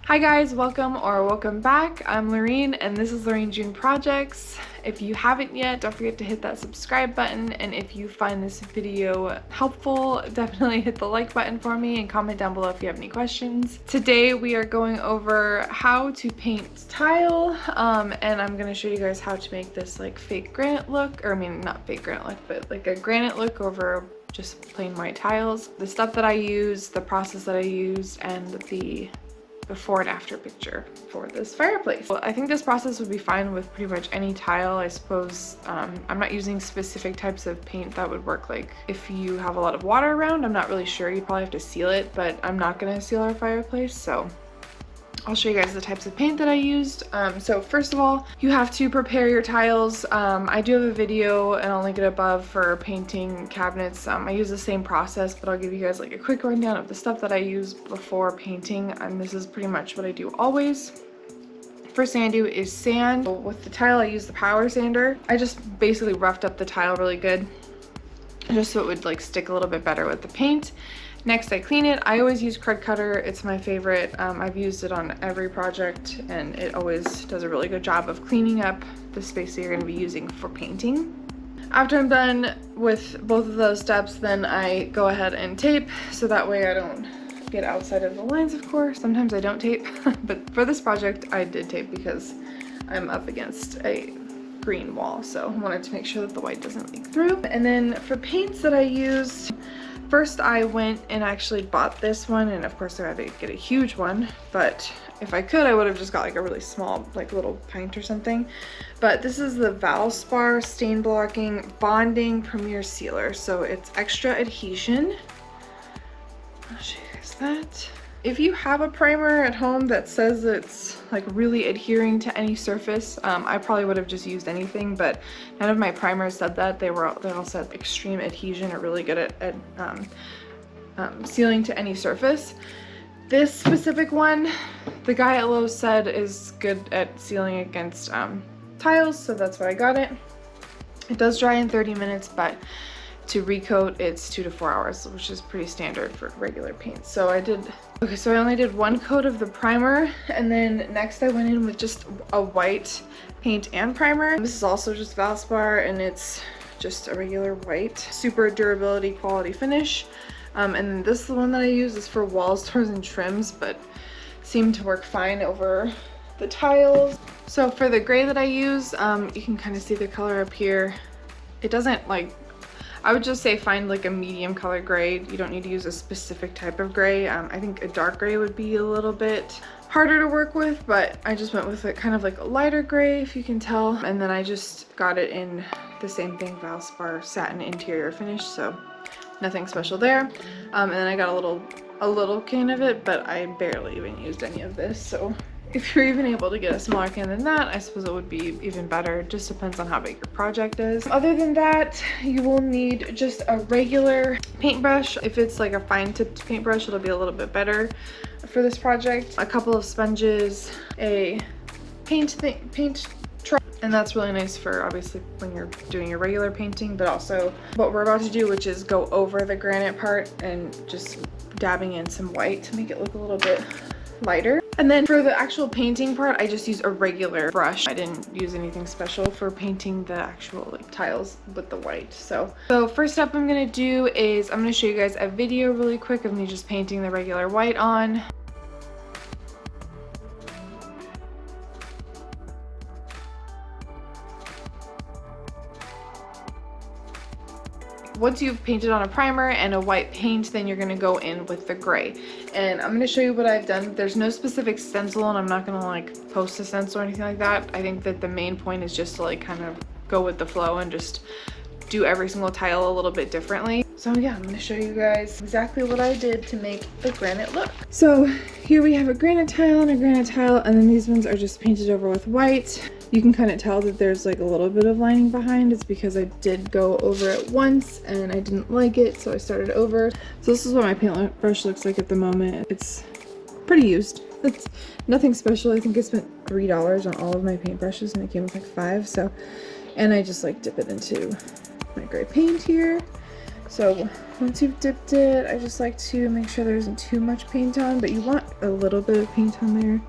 Hi guys, welcome back. I'm Lorene and this is Lorene June Projects. If you haven't yet, don't forget to hit that subscribe button, and if you find this video helpful, definitely hit the like button for me and comment down below if you have any questions. Today we are going over how to paint tile, and I'm going to show you guys how to make this like fake granite look, or I mean not fake granite look, but like a granite look over just plain white tiles. The stuff that I use, the process that I use, and the before and after picture for this fireplace. Well, I think this process would be fine with pretty much any tile, I suppose. I'm not using specific types of paint that would work like if you have a lot of water around. I'm not really sure, you probably have to seal it, but I'm not gonna seal our fireplace, so I'll show you guys the types of paint that I used. So first of all, you have to prepare your tiles. I do have a video and I'll link it above for painting cabinets. I use the same process, but I'll give you guys like a quick rundown of the stuff that I use before painting, and this is pretty much what I do always. First thing I do is sand. With the tile, I use the power sander. I just basically roughed up the tile really good, just so it would like stick a little bit better with the paint. Next, I clean it. I always use Krud Kutter. It's my favorite. I've used it on every project and it always does a really good job of cleaning up the space that you're going to be using for painting. After I'm done with both of those steps, then I go ahead and tape, so that way I don't get outside of the lines, of course. Sometimes I don't tape, but for this project I did tape because I'm up against a green wall, so I wanted to make sure that the white doesn't leak through. And then for paints that I used, first I went and actually bought this one, and of course I had to get a huge one, but if I could I would have just got like a really small like little pint or something. But this is the Valspar Stain Blocking Bonding Premier Sealer, so it's extra adhesion. I'll show you guys that. If you have a primer at home that says it's like really adhering to any surface, I probably would have just used anything, but none of my primers said that. They all said extreme adhesion, or really good at sealing to any surface. This specific one, the guy at Lowe's said is good at sealing against tiles, so that's why I got it. It does dry in 30 minutes, but to recoat it's 2 to 4 hours, which is pretty standard for regular paint. So I only did one coat of the primer, and then next I went in with just a white paint and primer. This is also just Valspar, and it's just a regular white, super durability quality finish. And then this is the one that I use is for walls, doors, and trims, but seemed to work fine over the tiles. So for the gray that I use, you can kind of see the color up here. It doesn't like, I would just say find like a medium color gray. You don't need to use a specific type of gray. I think a dark gray would be a little bit harder to work with, but I just went with it kind of like a lighter gray, if you can tell. And then I just got it in the same thing, Valspar Satin Interior Finish, so nothing special there. And then I got a little can of it, but I barely even used any of this. So if you're even able to get a smaller can than that, I suppose it would be even better. It just depends on how big your project is. Other than that, you will need just a regular paintbrush. If it's like a fine tipped paintbrush, it'll be a little bit better for this project. A couple of sponges, a paint tray, and that's really nice for obviously when you're doing your regular painting, but also what we're about to do, which is go over the granite part and just dabbing in some white to make it look a little bit lighter. And then for the actual painting part, I just use a regular brush. I didn't use anything special for painting the actual like tiles with the white. So first up I'm gonna do is I'm gonna show you guys a video really quick of me just painting the regular white on. Once you've painted on a primer and a white paint, then you're going to go in with the gray. And I'm going to show you what I've done. There's no specific stencil, and I'm not going to like post a stencil or anything like that. I think that the main point is just to like kind of go with the flow and just do every single tile a little bit differently. So yeah, I'm going to show you guys exactly what I did to make the granite look. So here we have a granite tile and a granite tile, and then these ones are just painted over with white. You can kind of tell that there's like a little bit of lining behind. It's because I did go over it once and I didn't like it, so I started over. So this is what my paintbrush looks like at the moment. It's pretty used. It's nothing special. I think I spent $3 on all of my paintbrushes and it came with like 5. So, and I just like dip it into my gray paint here. So once you've dipped it, I just like to make sure there isn't too much paint on, but you want a little bit of paint on there,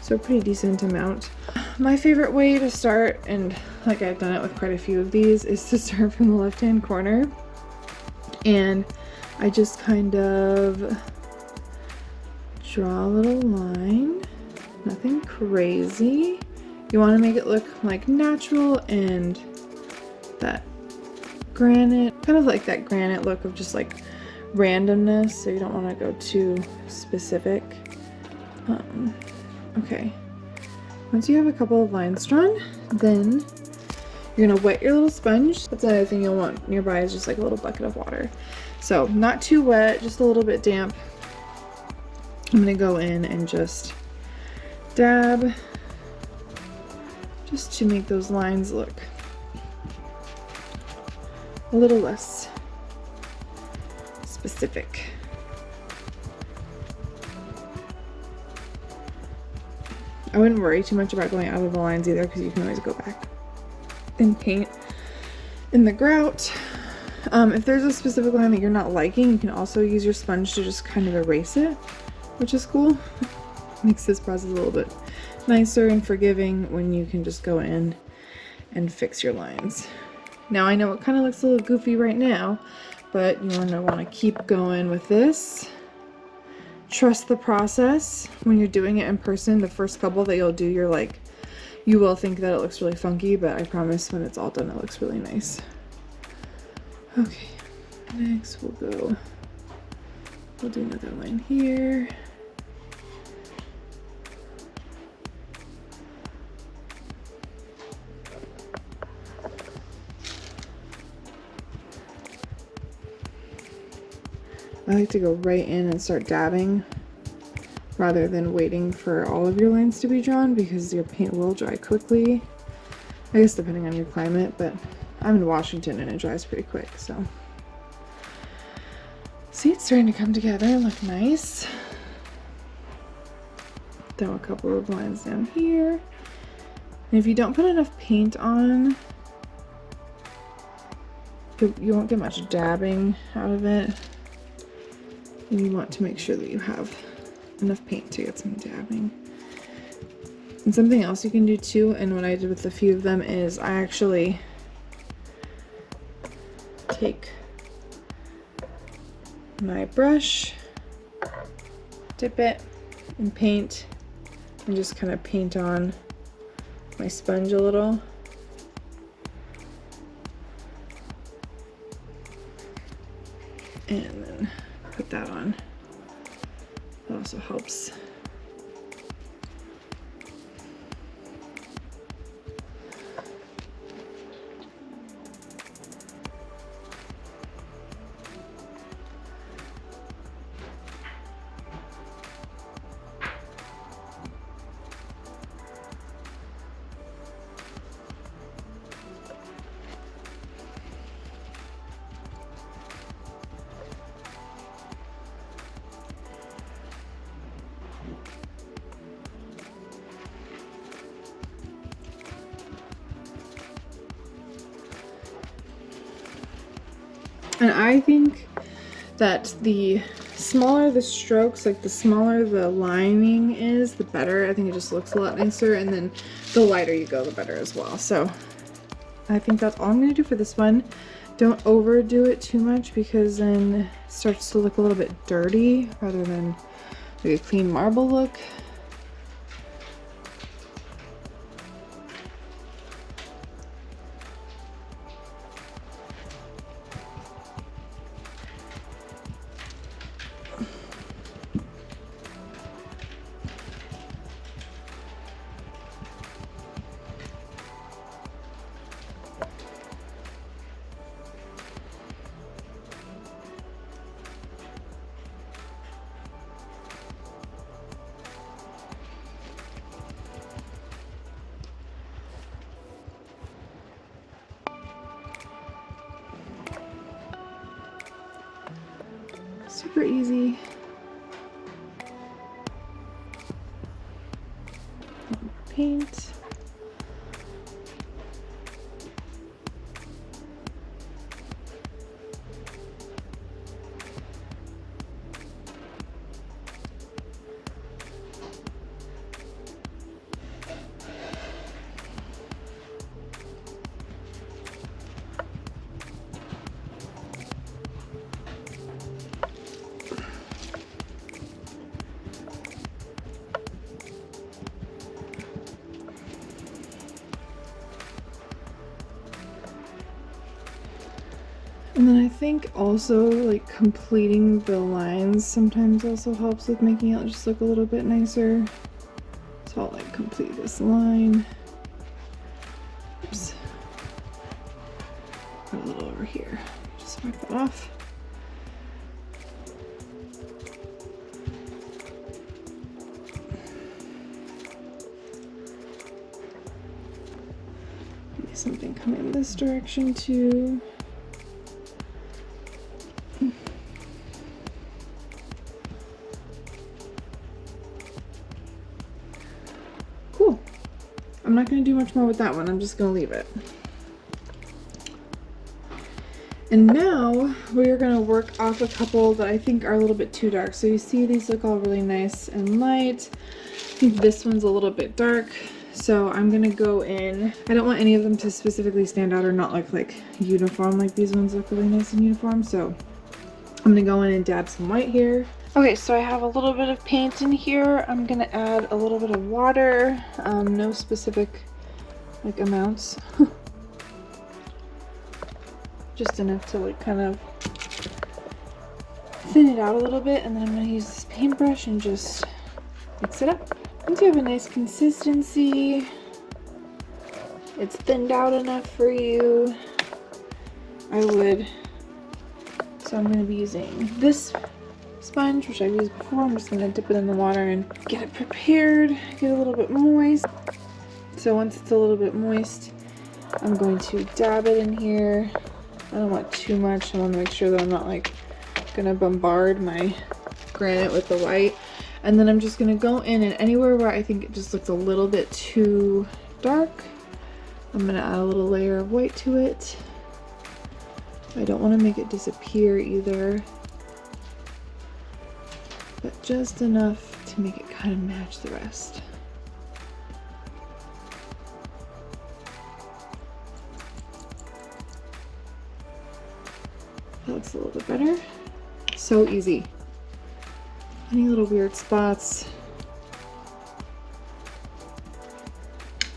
so a pretty decent amount. My favorite way to start, and like I've done it with quite a few of these, is to start from the left-hand corner, and I just kind of draw a little line, nothing crazy. You want to make it look like natural and that granite, kind of like that granite look of just like randomness, so you don't want to go too specific. Okay, once you have a couple of lines drawn, then you're gonna wet your little sponge. That's another thing you'll want nearby, is just like a little bucket of water. So not too wet, just a little bit damp. I'm gonna go in and just dab, just to make those lines look a little less specific. I wouldn't worry too much about going out of the lines either, because you can always go back and paint in the grout. If there's a specific line that you're not liking, you can also use your sponge to just kind of erase it, which is cool. Makes this process a little bit nicer and forgiving when you can just go in and fix your lines. Now I know it kind of looks a little goofy right now, but you're gonna want to keep going with this. Trust the process. When you're doing it in person, the first couple that you'll do, you're like, you will think that it looks really funky, but I promise when it's all done, it looks really nice. Okay, next we'll do another line here. I like to go right in and start dabbing rather than waiting for all of your lines to be drawn, because your paint will dry quickly. I guess depending on your climate, but I'm in Washington and it dries pretty quick, so. See, it's starting to come together and look nice. Throw a couple of lines down here. And if you don't put enough paint on, you won't get much dabbing out of it. And you want to make sure that you have enough paint to get some dabbing. And something else you can do too, and what I did with a few of them, is I actually take my brush, dip it in paint, and just kind of paint on my sponge a little. And then put that on. That also helps. And I think that the smaller the strokes, like the smaller the lining is, the better. I think it just looks a lot nicer, and then the lighter you go, the better as well. So I think that's all I'm gonna do for this one. Don't overdo it too much, because then it starts to look a little bit dirty rather than like a clean marble look. Super easy. Paint. And then I think also like completing the lines sometimes also helps with making it just look a little bit nicer. So I'll like complete this line. Oops. Got a little over here. Just mark that off. Maybe something coming this direction too. Cool. I'm not going to do much more with that one. I'm just going to leave it. And now we're going to work off a couple that I think are a little bit too dark. So you see these look all really nice and light. I think this one's a little bit dark. So I'm going to go in. I don't want any of them to specifically stand out or not look like uniform like these ones look really nice and uniform. So I'm going to go in and dab some white here. Okay, so I have a little bit of paint in here. I'm going to add a little bit of water. No specific like amounts. Just enough to like kind of thin it out a little bit, and then I'm going to use this paintbrush and just mix it up. Once you have a nice consistency, it's thinned out enough for you, I would, so I'm going to be using this sponge, which I've used before. I'm just going to dip it in the water and get it prepared, get a little bit moist. So once it's a little bit moist, I'm going to dab it in here. I don't want too much. I want to make sure that I'm not like gonna bombard my granite with the white. And then I'm just gonna go in, and anywhere where I think it just looks a little bit too dark, I'm gonna add a little layer of white to it. I don't want to make it disappear either, but just enough to make it kind of match the rest. That looks a little bit better. So easy. Any little weird spots.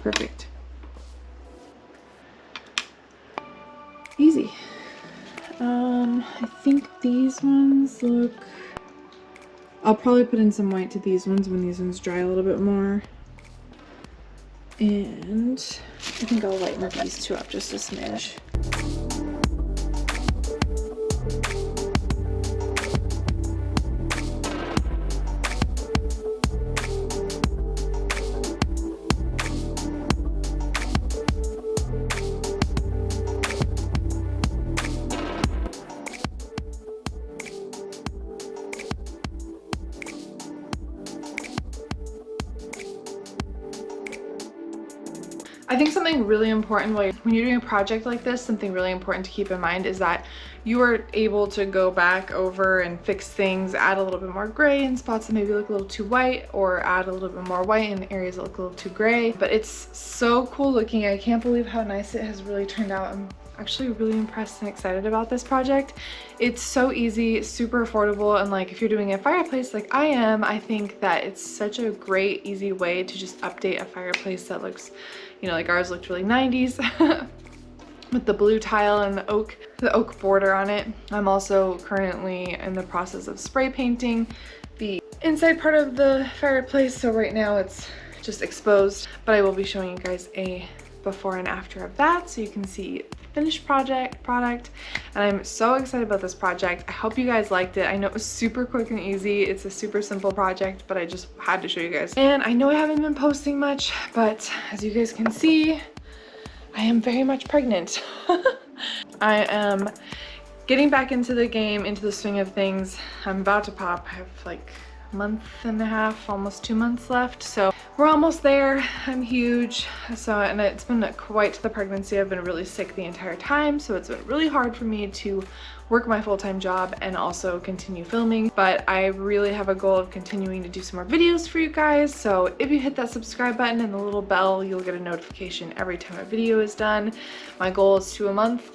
Perfect. Easy. I think these ones look... I'll probably put in some white to these ones when these ones dry a little bit more. And I think I'll lighten these two up just a smidge. I think something really important, like when you're doing a project like this, something really important to keep in mind is that you are able to go back over and fix things, add a little bit more gray in spots that maybe look a little too white, or add a little bit more white in areas that look a little too gray. But it's so cool looking. I can't believe how nice it has really turned out. I'm actually really impressed and excited about this project. It's so easy, super affordable, and like if you're doing a fireplace like I am, I think that it's such a great, easy way to just update a fireplace that looks, you know, like ours looked really 90s with the blue tile and the oak border on it. I'm also currently in the process of spray painting the inside part of the fireplace, so right now it's just exposed, but I will be showing you guys a before and after of that so you can see finished product, and I'm so excited about this project. I hope you guys liked it. I know it was super quick and easy. It's a super simple project, but I just had to show you guys. And I know I haven't been posting much, but as you guys can see, I am very much pregnant. I am getting back into the game, into the swing of things. I'm about to pop. I have like a month and a half, almost 2 months left, so we're almost there. I'm huge. So, and it's been quite the pregnancy. I've been really sick the entire time, so it's been really hard for me to work my full-time job and also continue filming, but I really have a goal of continuing to do some more videos for you guys. So if you hit that subscribe button and the little bell, you'll get a notification every time a video is done. My goal is 2 a month.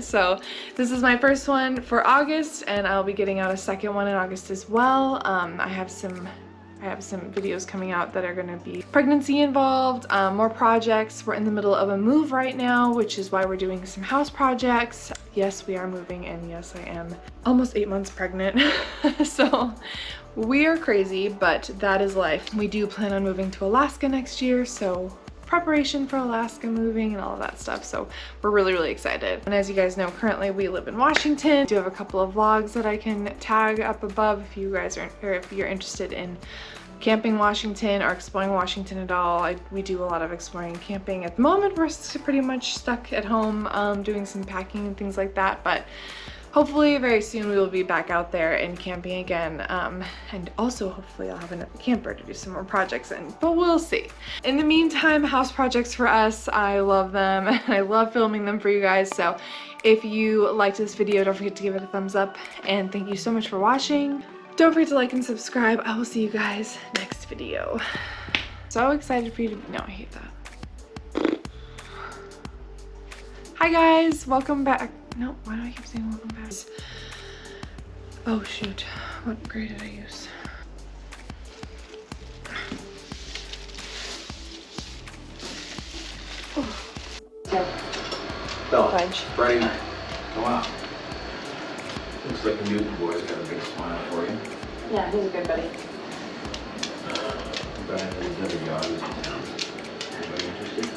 So this is my first one for August, and I'll be getting out a second one in August as well. I have some I have some videos coming out that are going to be pregnancy involved, more projects. We're in the middle of a move right now, which is why we're doing some house projects. Yes, we are moving, and yes, I am almost 8 months pregnant. So we are crazy, but that is life. We do plan on moving to Alaska next year, so preparation for Alaska moving and all of that stuff, so we're really excited. And as you guys know, currently we live in Washington. I do have a couple of vlogs that I can tag up above if you guys are, or if you're interested in camping Washington or exploring Washington at all. We do a lot of exploring and camping. At the moment we're pretty much stuck at home doing some packing and things like that, but hopefully very soon we will be back out there and camping again, and also hopefully I'll have another camper to do some more projects in, but we'll see. In the meantime, house projects for us, I love them and I love filming them for you guys. So if you liked this video, don't forget to give it a thumbs up, and thank you so much for watching. Don't forget to like and subscribe. I will see you guys next video. So excited for you to, no, I hate that. Hi guys, welcome back. No, why do I keep saying welcome back? Oh shoot, what grade did I use? So, Fudge. Friday night. Go out. Looks like the Newton boy's got a big smile for you. Yeah, he's a good buddy. But there's another yard in town. Anybody interested?